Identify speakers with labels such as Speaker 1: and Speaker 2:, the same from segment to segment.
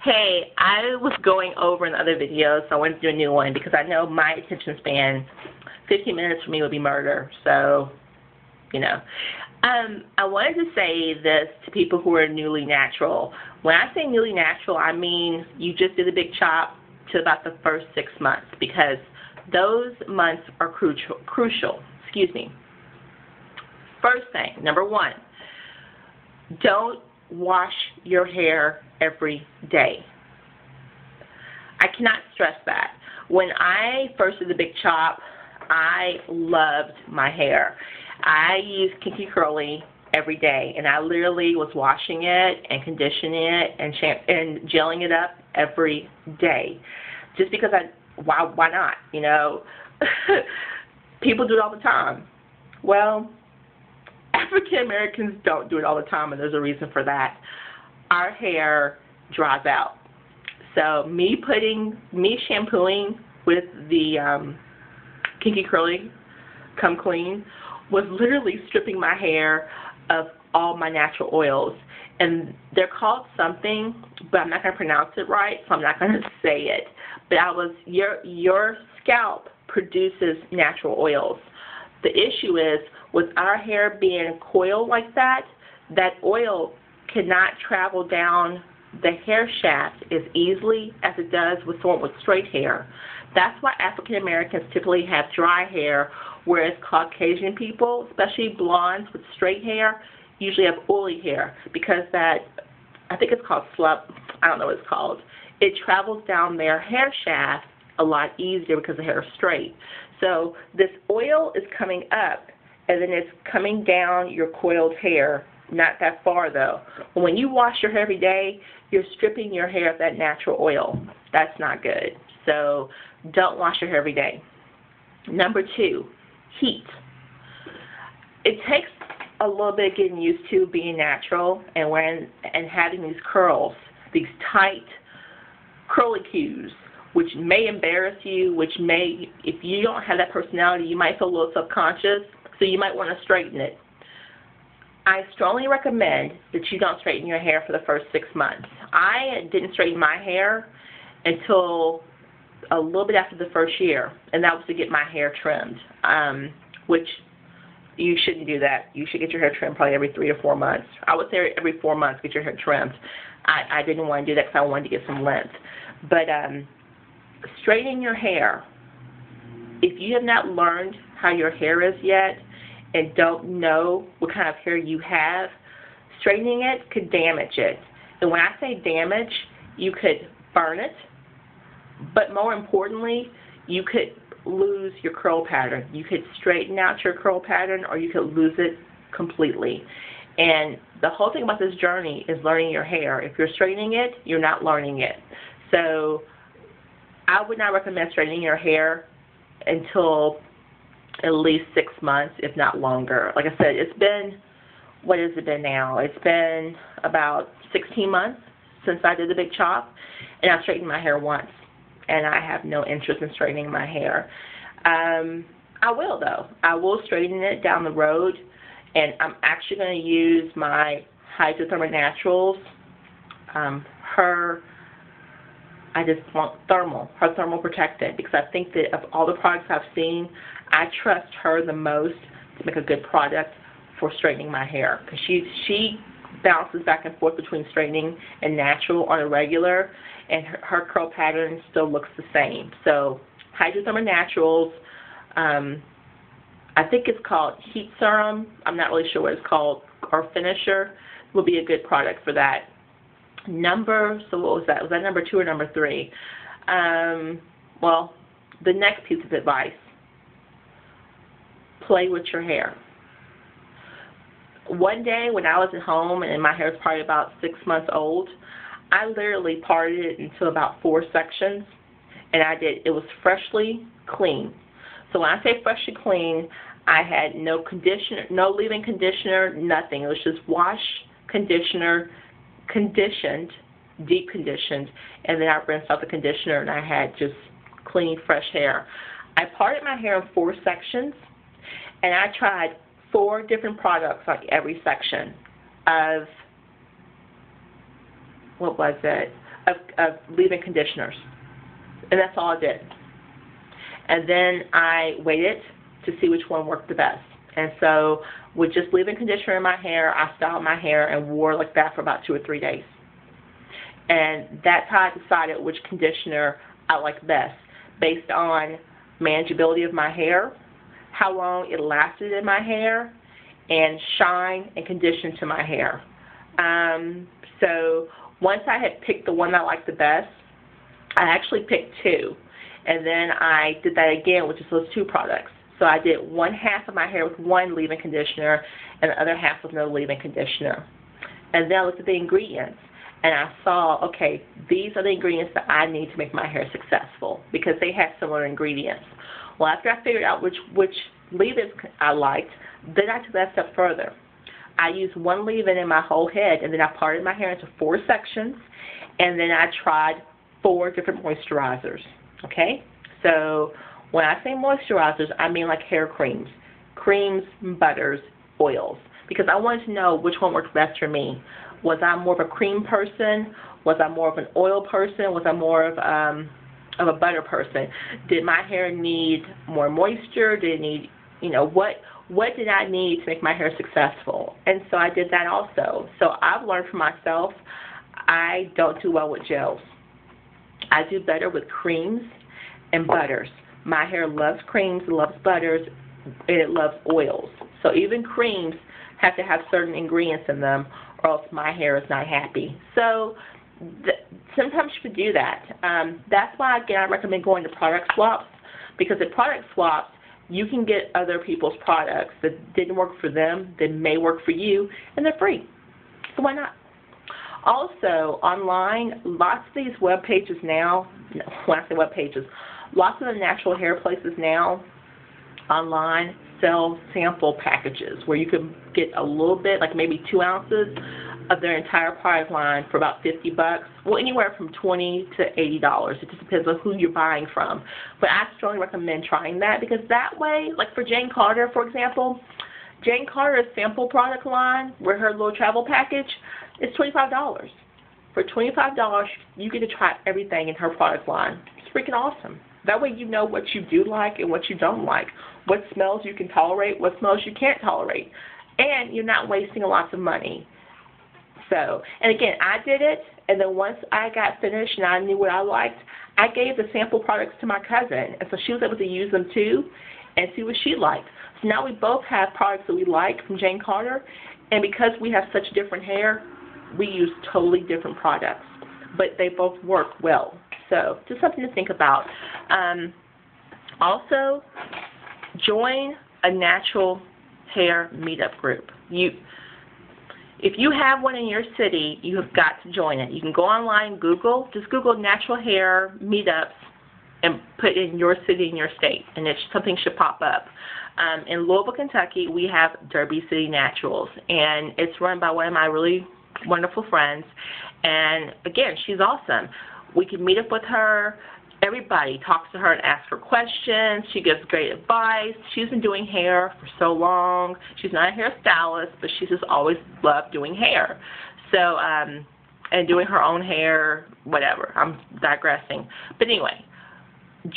Speaker 1: Hey, I was going over in other videos, so I wanted to do a new one because I know my attention span, 15 minutes for me would be murder. So, you know. I wanted to say this to people who are newly natural. When I say newly natural, I mean you just did a big chop to about the first 6 months because those months are crucial. Excuse me. First thing, number one, don't wash your hair every day. I cannot stress that. When I first did the big chop, I loved my hair. I used Kinky Curly every day, and I literally was washing it and conditioning it and gelling it up every day. Just because why not? You know, people do it all the time. Well, African Americans don't do it all the time, and there's a reason for that. Our hair dries out. So me shampooing with the Kinky Curly Come Clean was literally stripping my hair of all my natural oils. And they're called something, but I'm not going to pronounce it right, so I'm not going to say it. But your scalp produces natural oils. The issue is, with our hair being coiled like that, that oil cannot travel down the hair shaft as easily as it does with someone with straight hair. That's why African Americans typically have dry hair, whereas Caucasian people, especially blondes with straight hair, usually have oily hair because that, I think it's called I don't know what it's called. It travels down their hair shaft a lot easier because the hair is straight. So this oil is coming up, and then it's coming down your coiled hair. Not that far, though. When you wash your hair every day, you're stripping your hair of that natural oil. That's not good. So don't wash your hair every day. Number two, heat. It takes a little bit of getting used to being natural and having these curls, these tight curlicues, which may embarrass you, which may, if you don't have that personality, you might feel a little subconscious, so you might want to straighten it. I strongly recommend that you don't straighten your hair for the first 6 months. I didn't straighten my hair until a little bit after the first year, and that was to get my hair trimmed, which you shouldn't do that. You should get your hair trimmed probably every 3 or 4 months. I would say every 4 months get your hair trimmed. I didn't want to do that because I wanted to get some length. But straightening your hair, if you have not learned how your hair is yet and don't know what kind of hair you have, straightening it could damage it. And when I say damage, you could burn it, but more importantly, you could lose your curl pattern. You could straighten out your curl pattern, or you could lose it completely. And the whole thing about this journey is learning your hair. If you're straightening it, you're not learning it. So I would not recommend straightening your hair until at least 6 months, if not longer. Like I said, it's been, what has it been now? It's been about 16 months since I did the big chop, and I've straightened my hair once, and I have no interest in straightening my hair. I will, though. I will straighten it down the road, and I'm actually going to use my Hydrothermal Naturals, I just want her thermal protectant, because I think that of all the products I've seen, I trust her the most to make a good product for straightening my hair, because she bounces back and forth between straightening and natural on a regular, and her curl pattern still looks the same. So Hydrothermal Naturals, I think it's called Heat Serum. I'm not really sure what it's called, or Finisher will be a good product for that. So what was that? Was that number 2 or number 3? Well, the next piece of advice, play with your hair. One day when I was at home and my hair was probably about 6 months old, I literally parted it into about 4 sections, and it was freshly clean. So when I say freshly clean, I had no conditioner, no leave-in conditioner, nothing. It was just wash, conditioner, conditioned, deep conditioned, and then I rinsed out the conditioner, and I had just clean, fresh hair. I parted my hair in 4 sections, and I tried 4 different products on every section of, of leave-in conditioners. And that's all I did. And then I waited to see which one worked the best. And so with just leave-in conditioner in my hair, I styled my hair and wore like that for about 2 or 3 days. And that's how I decided which conditioner I liked best, based on manageability of my hair, how long it lasted in my hair, and shine and condition to my hair. So once I had picked the one I liked the best, I actually picked 2. And then I did that again with just those 2 products. So I did one half of my hair with one leave-in conditioner and the other half with no leave-in conditioner. And then I looked at the ingredients, and I saw, okay, these are the ingredients that I need to make my hair successful because they had similar ingredients. Well, after I figured out which leave-ins I liked, then I took that step further. I used one leave-in in my whole head, and then I parted my hair into 4 sections, and then I tried 4 different moisturizers. Okay? So when I say moisturizers, I mean like hair creams, butters, oils, because I wanted to know which one works best for me. Was I more of a cream person? Was I more of an oil person? Was I more of a butter person? Did my hair need more moisture? Did it need, what did I need to make my hair successful? And so I did that also. So I've learned for myself, I don't do well with gels. I do better with creams and butters. My hair loves creams, it loves butters, and it loves oils. So even creams have to have certain ingredients in them, or else my hair is not happy. So sometimes you can do that. That's why, again, I recommend going to product swaps, because at product swaps, you can get other people's products that didn't work for them, that may work for you, and they're free. So why not? Also, online, lots of these web pages now, when I say web pages, lots of the natural hair places now online sell sample packages where you can get a little bit, like maybe 2 ounces of their entire product line for about $50. Well, anywhere from $20 to $80. It just depends on who you're buying from. But I strongly recommend trying that, because that way, like for Jane Carter, for example, Jane Carter's sample product line, where her little travel package, is $25. For $25, you get to try everything in her product line. It's freaking awesome. That way you know what you do like and what you don't like, what smells you can tolerate, what smells you can't tolerate, and you're not wasting lots of money. So, and again, I did it, and then once I got finished and I knew what I liked, I gave the sample products to my cousin, and so she was able to use them too and see what she liked. So now we both have products that we like from Jane Carter, and because we have such different hair, we use totally different products, but they both work well. So just something to think about. Also, join a natural hair meetup group. If you have one in your city, you have got to join it. You can go online, just Google natural hair meetups and put in your city and your state, and something should pop up. In Louisville, Kentucky, we have Derby City Naturals, and it's run by one of my really wonderful friends, and again, she's awesome. We can meet up with her. Everybody talks to her and asks her questions. She gives great advice. She's been doing hair for so long. She's not a hairstylist, but she's just always loved doing hair. So, and doing her own hair, whatever. I'm digressing. But anyway,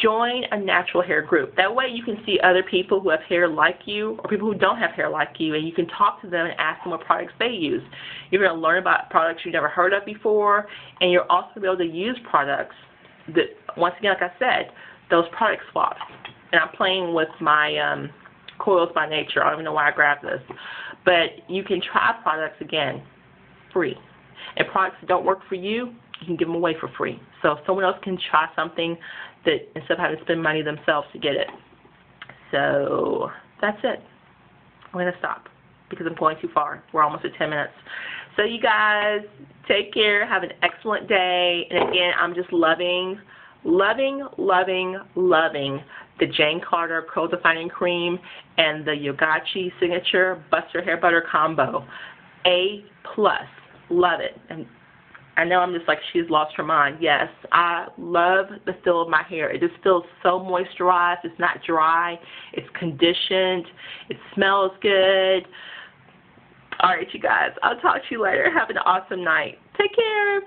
Speaker 1: join a natural hair group. That way you can see other people who have hair like you, or people who don't have hair like you, and you can talk to them and ask them what products they use. You're going to learn about products you've never heard of before, and you're also going to be able to use products that, once again, like I said, those product swaps. And I'm playing with my Coils by Nature. I don't even know why I grabbed this. But you can try products, again, free. And products that don't work for you, you can give them away for free. So if someone else can try something, that instead of having to spend money themselves to get it. So that's it. I'm going to stop because I'm going too far. We're almost at 10 minutes. So you guys, take care. Have an excellent day. And again, I'm just loving the Jane Carter Curl Defining Cream and the Yogachi Signature Buster Hair Butter Combo. A+. Love it. And I know I'm just like, she's lost her mind. Yes, I love the feel of my hair. It just feels so moisturized. It's not dry. It's conditioned. It smells good. All right, you guys. I'll talk to you later. Have an awesome night. Take care.